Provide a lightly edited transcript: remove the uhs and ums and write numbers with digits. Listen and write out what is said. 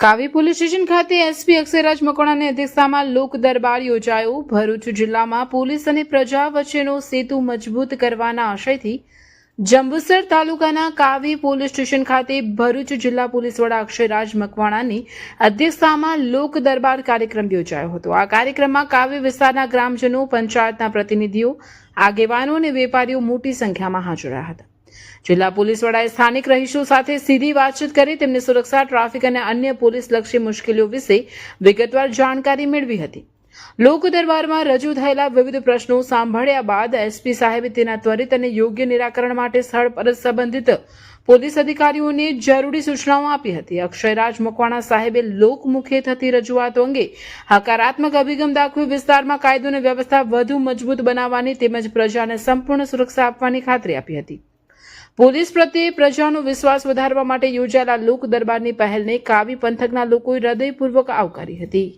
કાવી police station ખાતે SP Akshayraj મકવાણાની અધ્યક્ષતામાં લોક દરબાર યોજાયો। ભરૂચ જિલ્લામાં પોલીસ અને પ્રજા વચ્ચેનો સેતુ મજબૂત કરવાના આશયથી જંબુસર તાલુકાના કાવી પોલીસ સ્ટેશન ખાતે ભરૂચ જિલ્લા પોલીસ વડા અક્ષયરાજ મકવાણાની અધ્યક્ષતામાં લોક દરબાર કાર્યક્રમ યોજાયો હતો। આ કાર્યક્રમમાં કાવી વિસ્તારના ગ્રામજનો, પંચાયતના પ્રતિનિધિઓ, આગેવાનો અને વેપારીઓ મોટી સંખ્યામાં હાજર રહ્યા હતા। જિલ્લા પોલીસ વડાએ સ્થાનિક રહીશો સાથે સીધી વાતચીત કરી તેમની સુરક્ષા, ટ્રાફિક અને અન્ય પોલીસલક્ષી મુશ્કેલીઓ વિશે વિગતવાર જાણકારી મેળવી હતી। લોક દરબારમાં રજૂ થયેલા વિવિધ પ્રશ્નો સાંભળ્યા બાદ એસપી સાહેબે તેના ત્વરિત અને યોગ્ય નિરાકરણ માટે સ્થળ પર સંબંધિત પોલીસ અધિકારીઓને જરૂરી સૂચનાઓ આપી હતી। અક્ષયરાજ મકવાણા સાહેબે લોકમુખે થતી રજૂઆતો અંગે હકારાત્મક અભિગમ દાખવી વિસ્તારમાં કાયદો અને વ્યવસ્થા વધુ મજબૂત બનાવવાની તેમજ પ્રજાને સંપૂર્ણ સુરક્ષા આપવાની ખાતરી આપી હતી। પોલીસ પ્રત્યે પ્રજાનો વિશ્વાસ વધારવા માટે યોજાયેલા લોક દરબારની પહેલને કાવી પંથકના લોકોએ હૃદયપૂર્વક આવકારી હતી।